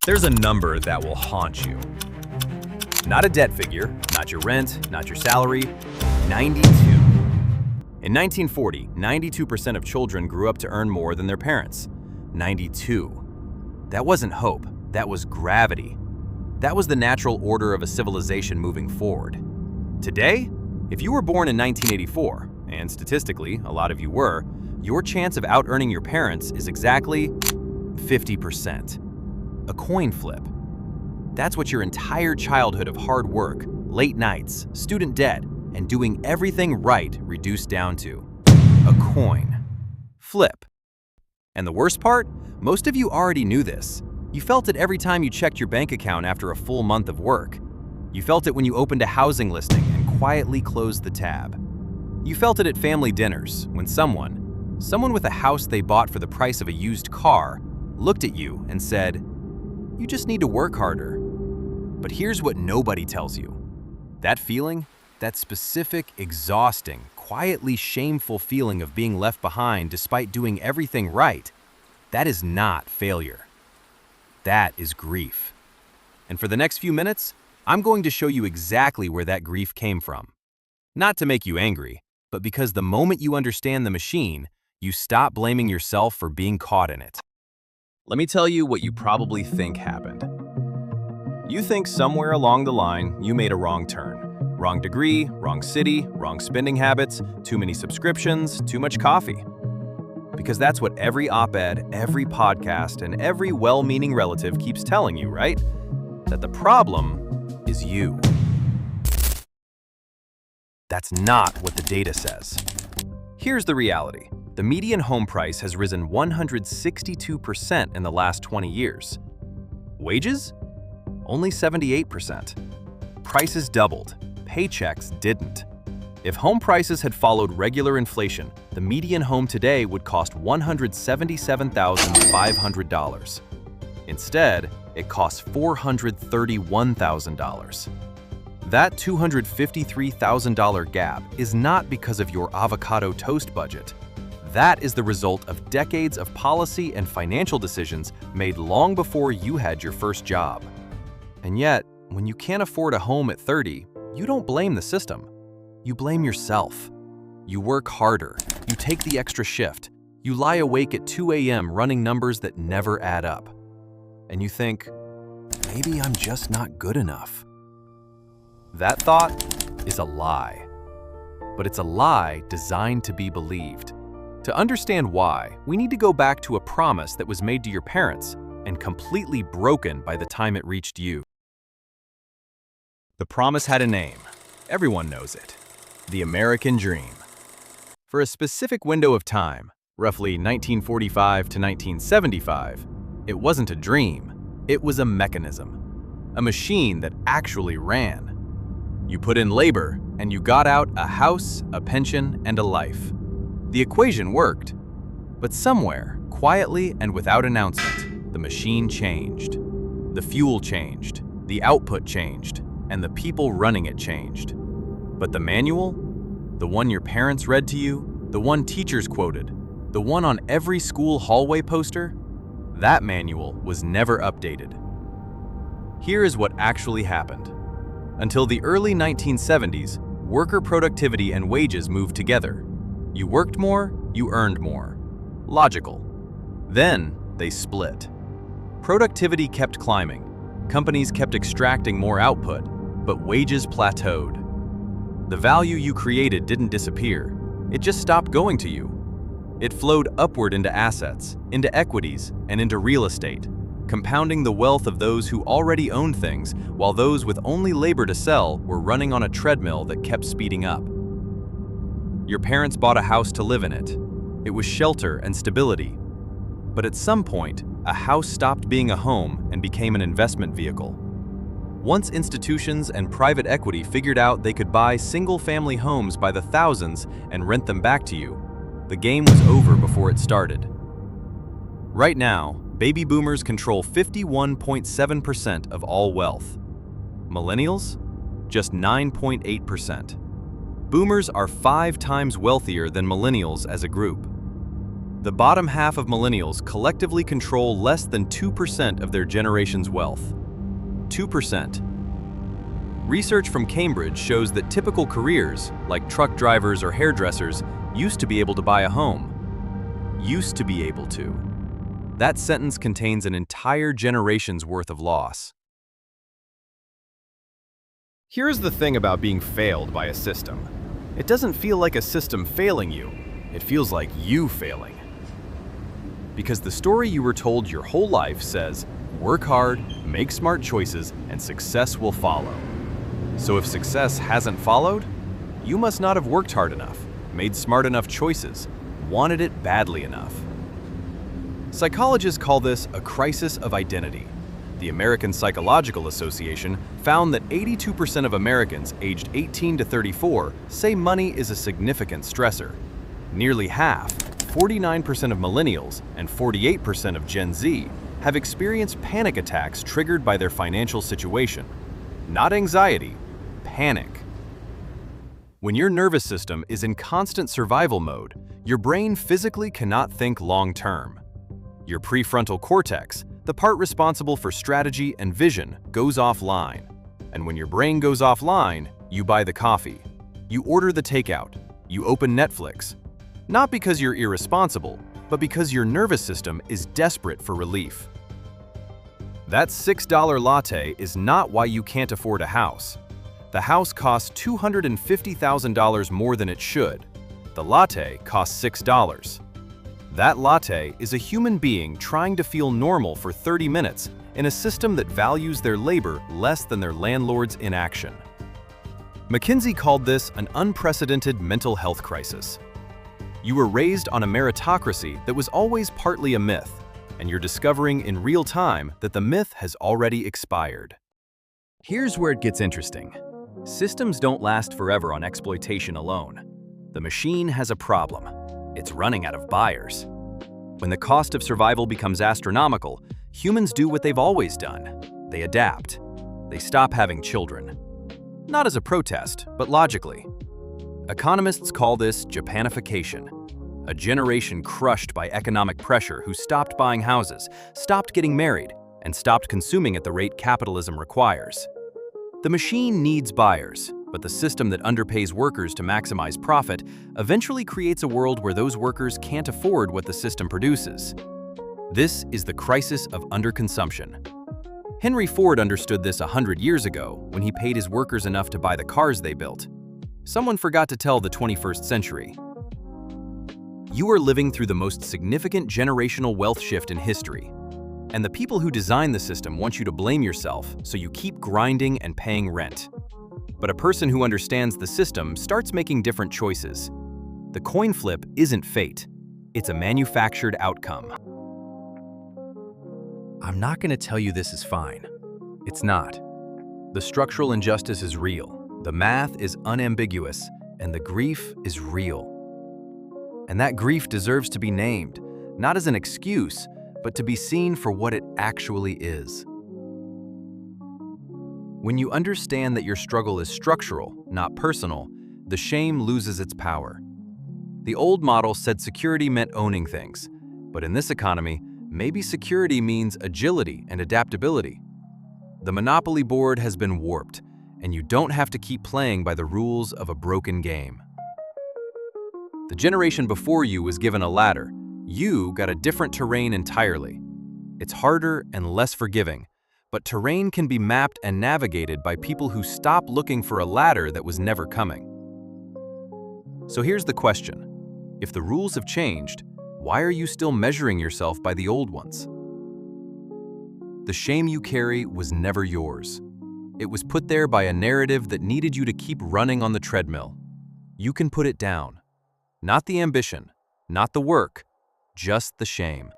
There's a number that will haunt you. Not a debt figure, not your rent, not your salary. 92. In 1940, 92% of children grew up to earn more than their parents. 92. That wasn't hope, that was gravity. That was the natural order of a civilization moving forward. Today, if you were born in 1984, and statistically, a lot of you were, your chance of out-earning your parents is exactly 50%. A coin flip. That's what your entire childhood of hard work, late nights, student debt, and doing everything right reduced down to. A coin flip. And the worst part? Most of you already knew this. You felt it every time you checked your bank account after a full month of work. You felt it when you opened a housing listing and quietly closed the tab. You felt it at family dinners when someone with a house they bought for the price of a used car looked at you and said, "You just need to work harder." But here's what nobody tells you. That feeling, that specific, exhausting, quietly shameful feeling of being left behind despite doing everything right, that is not failure. That is grief. And for the next few minutes, I'm going to show you exactly where that grief came from. Not to make you angry, but because the moment you understand the machine, you stop blaming yourself for being caught in it. Let me tell you what you probably think happened. You think somewhere along the line you made a wrong turn. Wrong degree, wrong city, wrong spending habits, too many subscriptions, too much coffee. Because that's what every op-ed, every podcast, and every well-meaning relative keeps telling you, right? That the problem is you. That's not what the data says. Here's the reality. The median home price has risen 162% in the last 20 years. Wages? Only 78%. Prices doubled. Paychecks didn't. If home prices had followed regular inflation, the median home today would cost $177,500. Instead, it costs $431,000. That $253,000 gap is not because of your avocado toast budget. That is the result of decades of policy and financial decisions made long before you had your first job. And yet, when you can't afford a home at 30, you don't blame the system. You blame yourself. You work harder. You take the extra shift. You lie awake at 2 a.m. running numbers that never add up. And you think, maybe I'm just not good enough. That thought is a lie. But it's a lie designed to be believed. To understand why, we need to go back to a promise that was made to your parents and completely broken by the time it reached you. The promise had a name. Everyone knows it. The American Dream. For a specific window of time, roughly 1945 to 1975, it wasn't a dream, it was a mechanism. A machine that actually ran. You put in labor, and you got out a house, a pension, and a life. The equation worked. But somewhere, quietly and without announcement, the machine changed. The fuel changed, the output changed, and the people running it changed. But the manual, the one your parents read to you, the one teachers quoted, the one on every school hallway poster, that manual was never updated. Here is what actually happened. Until the early 1970s, worker productivity and wages moved together. You worked more, you earned more. Logical. Then they split. Productivity kept climbing. Companies kept extracting more output, but wages plateaued. The value you created didn't disappear. It just stopped going to you. It flowed upward into assets, into equities, and into real estate, compounding the wealth of those who already owned things, while those with only labor to sell were running on a treadmill that kept speeding up. Your parents bought a house to live in it. It was shelter and stability. But at some point, a house stopped being a home and became an investment vehicle. Once institutions and private equity figured out they could buy single-family homes by the thousands and rent them back to you, the game was over before it started. Right now, baby boomers control 51.7% of all wealth. Millennials? Just 9.8%. Boomers are 5 times wealthier than millennials as a group. The bottom half of millennials collectively control less than 2% of their generation's wealth. 2%. Research from Cambridge shows that typical careers, like truck drivers or hairdressers, used to be able to buy a home. Used to be able to. That sentence contains an entire generation's worth of loss. Here's the thing about being failed by a system. It doesn't feel like a system failing you. It feels like you failing. Because the story you were told your whole life says, work hard, make smart choices, and success will follow. So if success hasn't followed, you must not have worked hard enough, made smart enough choices, wanted it badly enough. Psychologists call this a crisis of identity. The American Psychological Association found that 82% of Americans aged 18 to 34 say money is a significant stressor. Nearly half, 49% of millennials and 48% of Gen Z, have experienced panic attacks triggered by their financial situation. Not anxiety, panic. When your nervous system is in constant survival mode, your brain physically cannot think long-term. Your prefrontal cortex, the part responsible for strategy and vision, goes offline. And when your brain goes offline, you buy the coffee. You order the takeout. You open Netflix. Not because you're irresponsible, but because your nervous system is desperate for relief. That $6 latte is not why you can't afford a house. The house costs $250,000 more than it should. The latte costs $6. That latte is a human being trying to feel normal for 30 minutes in a system that values their labor less than their landlord's inaction. McKinsey called this an unprecedented mental health crisis. You were raised on a meritocracy that was always partly a myth, and you're discovering in real time that the myth has already expired. Here's where it gets interesting. Systems don't last forever on exploitation alone. The machine has a problem. It's running out of buyers. When the cost of survival becomes astronomical, humans do what they've always done. They adapt. They stop having children. Not as a protest, but logically. Economists call this Japanification, a generation crushed by economic pressure who stopped buying houses, stopped getting married, and stopped consuming at the rate capitalism requires. The machine needs buyers, but the system that underpays workers to maximize profit eventually creates a world where those workers can't afford what the system produces. This is the crisis of underconsumption. Henry Ford understood this 100 years ago when he paid his workers enough to buy the cars they built. Someone forgot to tell the 21st century. You are living through the most significant generational wealth shift in history. And the people who design the system want you to blame yourself, so you keep grinding and paying rent. But a person who understands the system starts making different choices. The coin flip isn't fate. It's a manufactured outcome. I'm not going to tell you this is fine. It's not. The structural injustice is real. The math is unambiguous, and the grief is real. And that grief deserves to be named, not as an excuse, but to be seen for what it actually is. When you understand that your struggle is structural, not personal, the shame loses its power. The old model said security meant owning things, but in this economy, maybe security means agility and adaptability. The monopoly board has been warped, and you don't have to keep playing by the rules of a broken game. The generation before you was given a ladder. You got a different terrain entirely. It's harder and less forgiving, but terrain can be mapped and navigated by people who stop looking for a ladder that was never coming. So here's the question. If the rules have changed, why are you still measuring yourself by the old ones? The shame you carry was never yours. It was put there by a narrative that needed you to keep running on the treadmill. You can put it down. Not the ambition, not the work, just the shame.